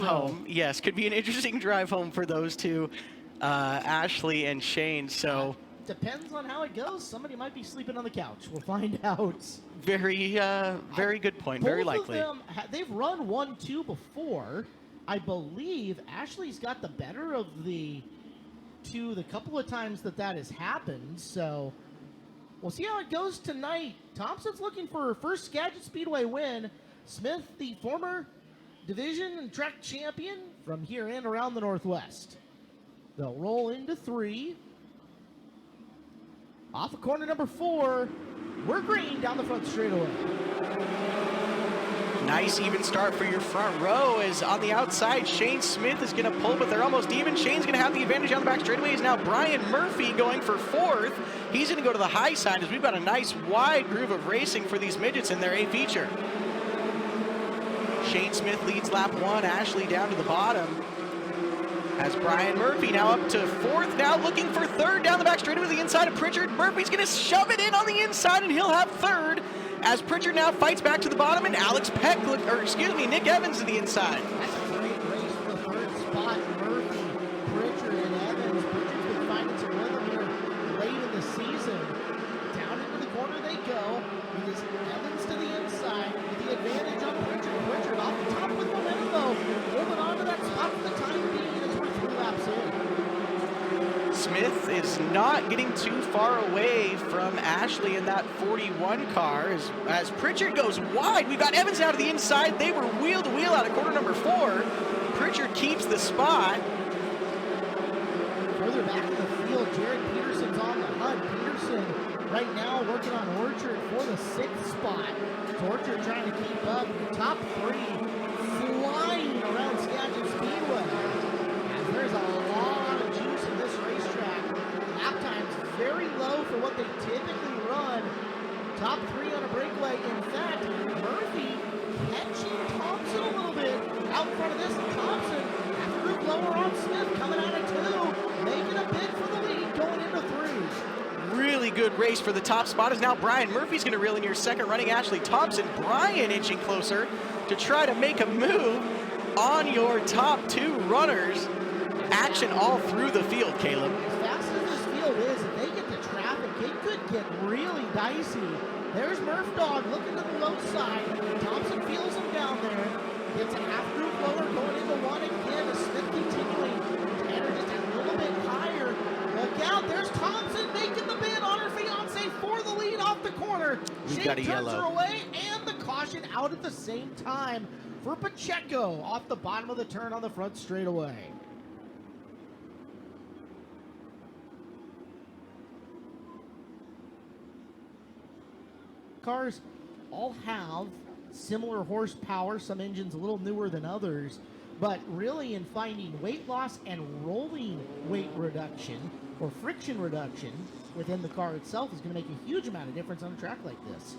home. Yes, could be an interesting drive home for those two, Ashley and Shane. So depends on how it goes. Somebody might be sleeping on the couch. We'll find out. Very good point. Very likely. Both of them, they've run 1-2 before. I believe Ashley's got the better of the two the couple of times that has happened. So we'll see how it goes tonight. Thompson's looking for her first Skagit Speedway win. Smith, the former division and track champion from here and around the Northwest. They'll roll into 3. Off of corner number 4, we're green down the front straightaway. Nice even start for your front row. Is on the outside, Shane Smith is going to pull, but they're almost even. Shane's going to have the advantage on the back straightaway. Is now Brian Murphy going for 4th. He's going to go to the high side as we've got a nice wide groove of racing for these midgets in their A feature. Shane Smith leads lap 1, Ashley down to the bottom. As Brian Murphy now up to 4th, now looking for 3rd down the back straightaway to the inside of Pritchard. Murphy's going to shove it in on the inside and he'll have 3rd. As Pritchard now fights back to the bottom, and Nick Evans to the inside. That's a great race for the 3rd spot. Murphy, Pritchard, and Evans. Pritchard's been finding some rhythm here late in the season. Down into the corner they go. It is Evans to the inside with the advantage on Pritchard. Pritchard off the top with momentum though, holding on to that spot for the time being as we're 3 laps in. Smith is not getting too far away from Ashley in that 41 car as Pritchard goes wide. We've got Evans out to the inside. They were wheel to wheel out of corner number 4. Pritchard keeps the spot. Further back in the field, Jared Peterson's on the hunt. Peterson right now working on Orchard for the 6th spot. So Orchard trying to keep up. Top 3 flying around Skagit Speedway. As there's a lot of juice in this racetrack. Lap times very low for what they typically run. Top 3 on a breakaway. In fact, Murphy catching Thompson a little bit out in front of this. Thompson, after group lower on Smith, coming out of 2, making a bid for the lead, going into 3. Really good race for the top spot is now Brian Murphy's going to reel in your second running Ashley Thompson. Brian inching closer to try to make a move on your top 2 runners. Action all through the field, Caleb. As fast as this field is, if they get the traffic, it could get really dicey. There's Murph Dog looking to the low side. Thompson feels him down there. Gets a half group lower going into 1 again. As Smith continuing. Tanner just a little bit higher. Look out, there's Thompson making the bid on her fiance for the lead off the corner. We've got a turns yellow. her away and the caution out at the same time for Pacheco off the bottom of the turn on the front straightaway. Cars all have similar horsepower, some engines a little newer than others, but really in finding weight loss and rolling weight reduction or friction reduction within the car itself is going to make a huge amount of difference on a track like this.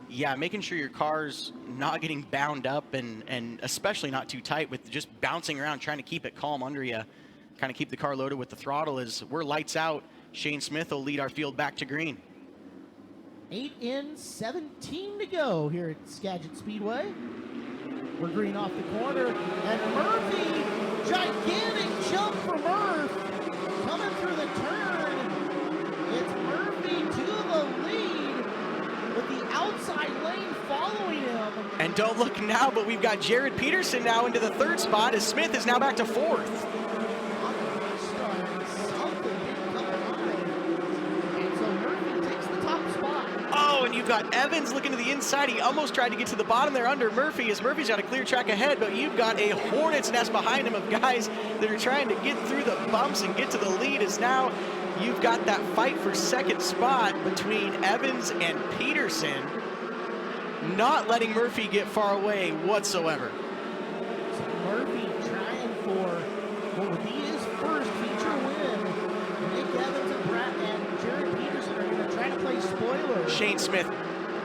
Yeah, making sure your car's not getting bound up and especially not too tight with just bouncing around, trying to keep it calm under you, kind of keep the car loaded with the throttle. As we're lights out, Shane Smith will lead our field back to green. 8 in, 17 to go here at Skagit Speedway. We're green off the corner, and Murphy, gigantic jump for Murph, coming through the turn. It's Murphy to the lead with the outside lane following him. And don't look now, but we've got Jared Peterson now into the 3rd spot as Smith is now back to 4th. And you've got Evans looking to the inside. He almost tried to get to the bottom there under Murphy as Murphy's got a clear track ahead, but you've got a hornet's nest behind him of guys that are trying to get through the bumps and get to the lead. As now you've got that fight for 2nd spot between Evans and Peterson, not letting Murphy get far away whatsoever. So Murphy trying for what would be his first feature win. Nick Evans and Jared Peterson are going to try to play spoiler. Shane Smith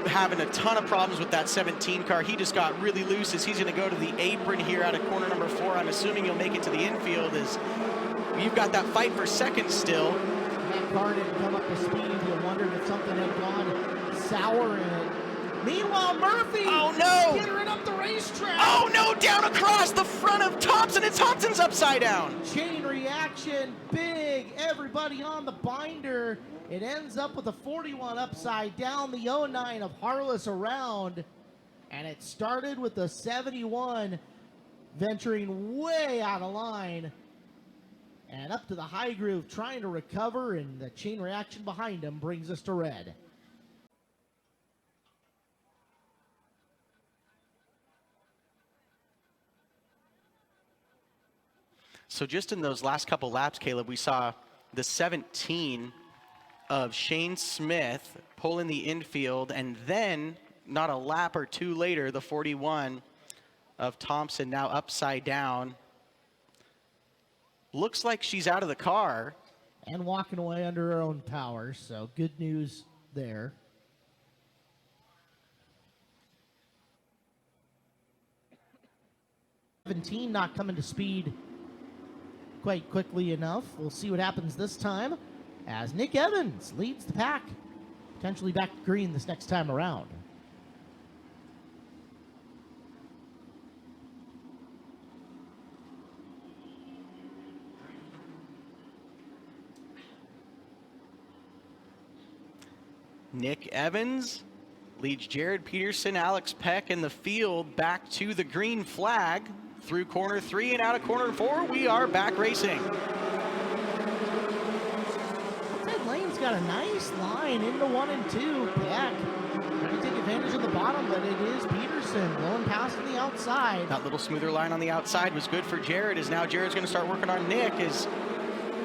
having a ton of problems with that 17 car. He just got really loose as he's going to go to the apron here out of corner number 4. I'm assuming he'll make it to the infield as you've got that fight for 2nd still. That car didn't come up to speed. You wondered if something had gone sour in it. Meanwhile, Murphy gettering up the racetrack. Oh no, down across the front Watson's upside down. Chain reaction, big, everybody on the binder. It ends up with a 41 upside down, the 09 of Harless around. And it started with the 71 venturing way out of line. And up to the high groove, trying to recover, and the chain reaction behind him brings us to red. So just in those last couple laps, Caleb, we saw the 17 of Shane Smith pull in the infield, and then not a lap or two later, the 41 of Thompson now upside down. Looks like she's out of the car. And walking away under her own power, so good news there. '17 not coming to speed quite quickly enough. We'll see what happens this time as Nick Evans leads the pack, potentially back to green this next time around. Nick Evans leads Jared Peterson, Alex Peck in the field back to the green flag. Through corner 3 and out of corner 4, we are back racing. Ted Lane's got a nice line into 1 and 2. Peck trying to take advantage of the bottom, but it is Peterson blowing past on the outside. That little smoother line on the outside was good for Jared, as now Jared's going to start working on Nick as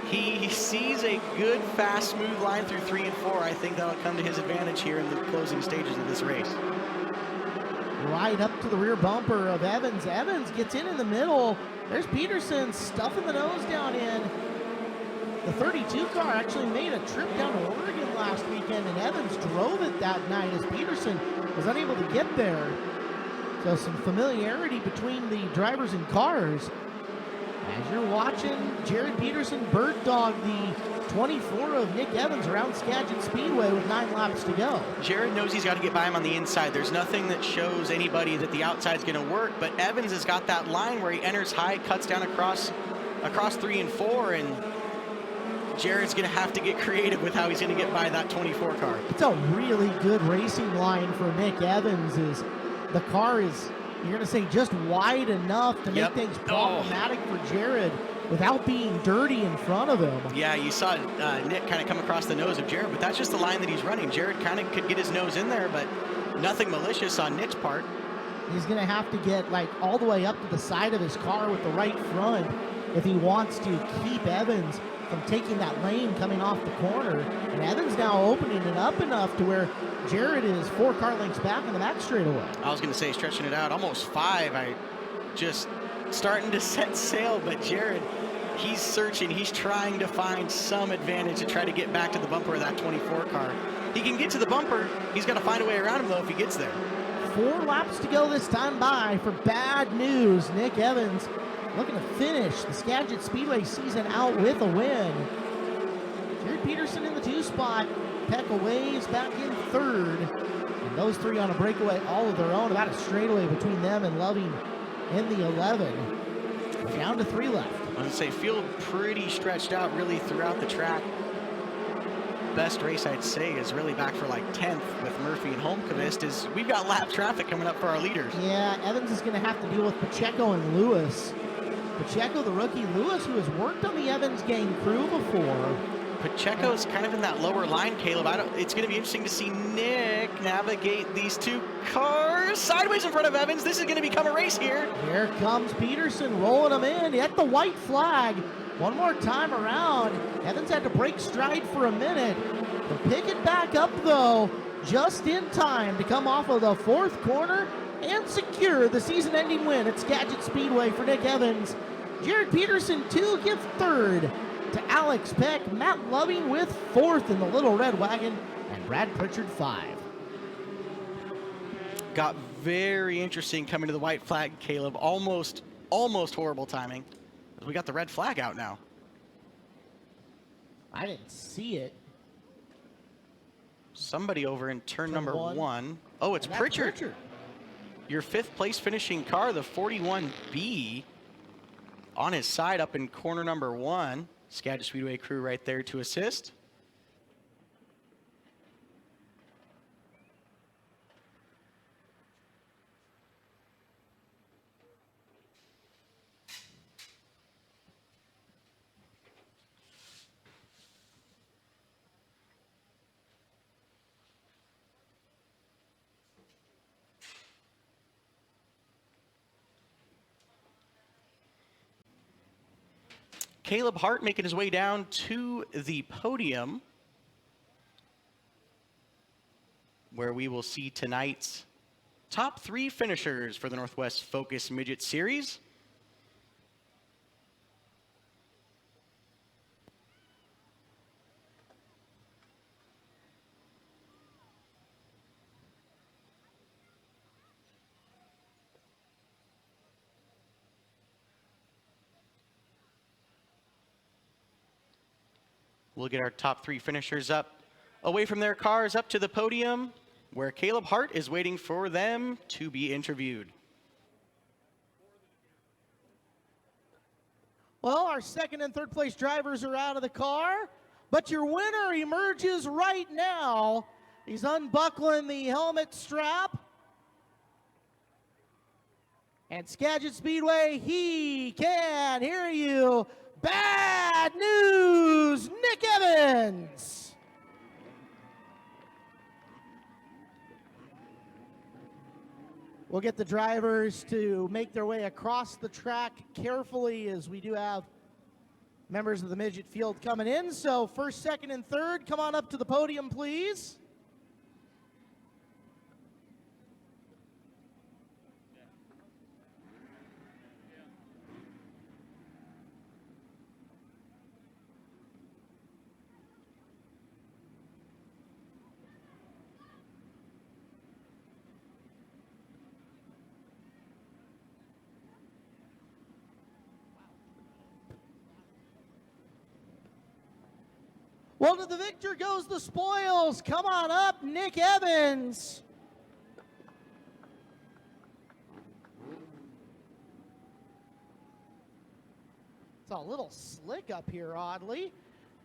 he sees a good, fast, smooth line through 3 and 4. I think that'll come to his advantage here in the closing stages of this race. Right up to the rear bumper of Evans. Evans gets in the middle. There's Peterson stuffing the nose down in. The 32 car actually made a trip down to Oregon last weekend, and Evans drove it that night as Peterson was unable to get there. So some familiarity between the drivers and cars. As you're watching Jared Peterson bird dog the 24 of Nick Evans around Skagit Speedway with 9 laps to go. Jared knows he's got to get by him on the inside. There's nothing that shows anybody that the outside's going to work, but Evans has got that line where he enters high, cuts down across 3 and 4, and Jared's going to have to get creative with how he's going to get by that 24 car. It's a really good racing line for Nick Evans. Is the car is, you're going to say, just wide enough to make things problematic for Jared without being dirty in front of him. Yeah, you saw Nick kind of come across the nose of Jared, but that's just the line that he's running. Jared kind of could get his nose in there, but nothing malicious on Nick's part. He's going to have to get like all the way up to the side of his car with the right front if he wants to keep Evans from taking that lane coming off the corner. And Evans now opening it up enough to where Jared is 4 car lengths back in the back straightaway. I was going to say stretching it out, almost 5. I just starting to set sail, but Jared, he's searching, he's trying to find some advantage to try to get back to the bumper of that 24 car. He can get to the bumper, he's got to find a way around him though if he gets there. 4 laps to go this time by for bad news. Nick Evans looking to finish the Skagit Speedway season out with a win. Jared Peterson in the 2 spot, Peck Aways back in 3rd. And those 3 on a breakaway all of their own, about a straightaway between them and Loving in the 11. Down to 3 left. I was going to say, field pretty stretched out really throughout the track. Best race I'd say is really back for like 10th with Murphy and Holmqvist, is we've got lap traffic coming up for our leaders. Yeah, Evans is going to have to deal with Pacheco and Lewis. Pacheco, the rookie, Lewis, who has worked on the Evans gang crew before. Pacheco's kind of in that lower line, Caleb. It's going to be interesting to see Nick navigate these 2 cars sideways in front of Evans. This is going to become a race here. Here comes Peterson rolling him in at the white flag. One more time around. Evans had to break stride for a minute. To pick it back up, though, just in time to come off of the 4th corner and secure the season-ending win at Skagit Speedway for Nick Evans. Jared Peterson, 2, give 3rd to Alex Peck. Matt Loving with 4th in the little red wagon, and Brad Pritchard 5. Got very interesting coming to the white flag, Caleb. Almost horrible timing. We got the red flag out now. I didn't see it. Somebody over in turn number 1. Oh, it's Pritchard. Your 5th place finishing car, the 41B. on his side up in corner number 1. Skagit Speedway crew right there to assist. Caleb Hart making his way down to the podium, where we will see tonight's top 3 finishers for the Northwest Focus Midget Series. We'll get our top 3 finishers up away from their cars up to the podium, where Caleb Hart is waiting for them to be interviewed. Well, our second and third place drivers are out of the car, but your winner emerges right now. He's unbuckling the helmet strap. And Skagit Speedway, he can hear you. Bad news, Nick Evans. We'll get the drivers to make their way across the track carefully, as we do have members of the midget field coming in. So first, second, and third, come on up to the podium, please. Well, to the victor goes the spoils. Come on up, Nick Evans. It's a little slick up here, oddly.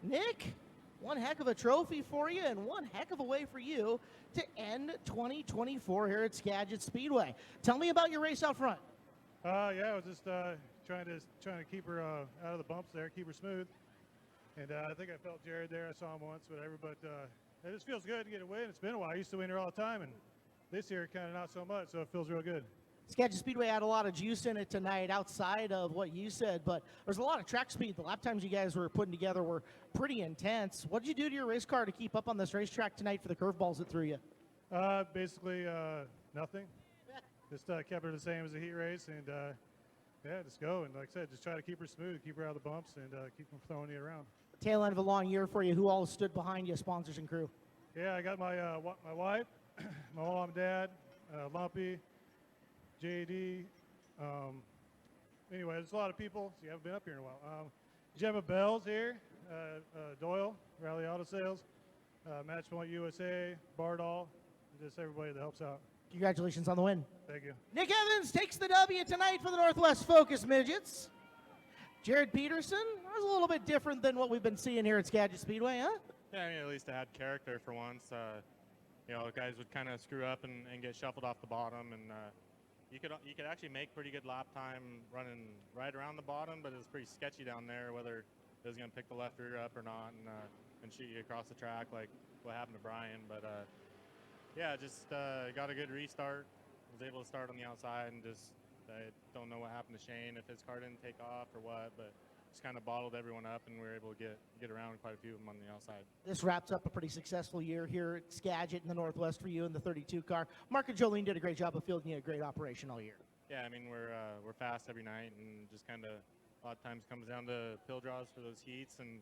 Nick, one heck of a trophy for you and one heck of a way for you to end 2024 here at Skagit Speedway. Tell me about your race out front. Yeah, I was just trying to keep her out of the bumps there, keep her smooth. And I think I felt Jared there. I saw him once, whatever. But it just feels good to get a win. It's been a while. I used to win here all the time, and this year kind of not so much. So it feels real good. Skagit Speedway had a lot of juice in it tonight, outside of what you said. But there's a lot of track speed. The lap times you guys were putting together were pretty intense. What did you do to your race car to keep up on this racetrack tonight for the curveballs that threw you? Basically nothing. Just kept her the same as the heat race, and yeah, just go. And like I said, just try to keep her smooth, keep her out of the bumps, and keep from throwing you around. Tail end of a long year for you. Who all stood behind you, sponsors and crew? Yeah, I got my my wife, my mom, dad, Lumpy, JD. Anyway, there's a lot of people. So you haven't been up here in a while. Gemma Bell's here, Doyle, Rally Auto Sales, Match Point USA, Bardall, and just everybody that helps out. Congratulations on the win. Thank you. Nick Evans takes the W tonight for the Northwest Focus Midgets. Jared Peterson, that was a little bit different than what we've been seeing here at Skagit Speedway, huh? Yeah, I mean, at least it had character for once. You know, guys would kind of screw up and get shuffled off the bottom, and you could actually make pretty good lap time running right around the bottom, but it was pretty sketchy down there whether it was going to pick the left rear up or not and shoot you across the track like what happened to Brian. But yeah, just got a good restart. Was able to start on the outside, and just I don't know what happened to Shane, if his car didn't take off or what, but just kind of bottled everyone up, and we were able to get around quite a few of them on the outside. This wraps up a pretty successful year here at Skagit in the Northwest for you in the 32 car. Mark and Jolene did a great job of fielding you a great operation all year. Yeah, I mean, we're fast every night, and just kind of a lot of times comes down to pill draws for those heats, and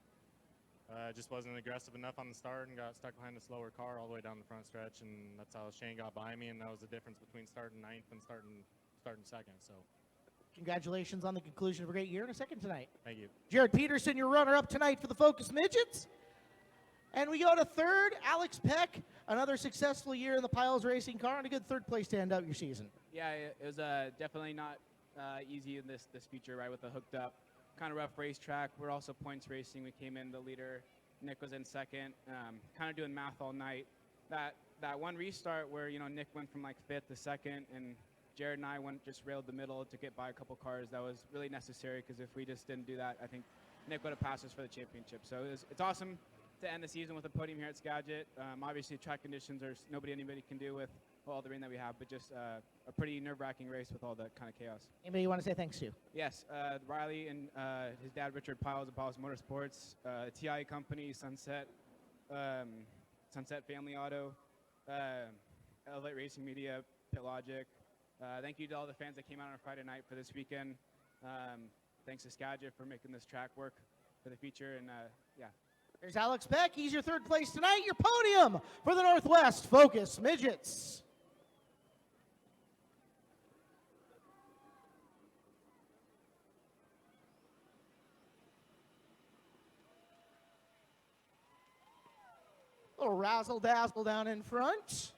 just wasn't aggressive enough on the start and got stuck behind the slower car all the way down the front stretch, and that's how Shane got by me, and that was the difference between starting ninth and starting second. So congratulations on the conclusion of a great year and a second tonight. thank you. Jared Peterson, your runner-up tonight for the Focus Midgets. And we go to third, Alex Peck, another successful year in the Piles Racing car and a good third place to end out your season. Yeah, it was definitely not easy in this feature, right, with the hooked up kind of rough racetrack. We're also points racing. We came in the leader. Nick was in second. Kind of doing math all night. That one restart where, you know, Nick went from like fifth to second, and Jared and I just railed the middle to get by a couple cars. That was really necessary, because if we just didn't do that, I think Nick would have passed us for the championship. So it's awesome to end the season with a podium here at Skagit. Obviously, track conditions are anybody can do with all the rain that we have, but just a pretty nerve-wracking race with all the kind of chaos. Anybody you want to say thanks to? Yes, Riley and his dad, Richard Piles of Piles Motorsports, TI Company, Sunset Family Auto, Elevate Racing Media, Pit Logic. Thank you to all the fans that came out on Friday night for this weekend. Thanks to Skagit for making this track work for the feature, and yeah. There's Alex Beck. He's your third place tonight. Your podium for the Northwest Focus Midgets. Little razzle dazzle down in front.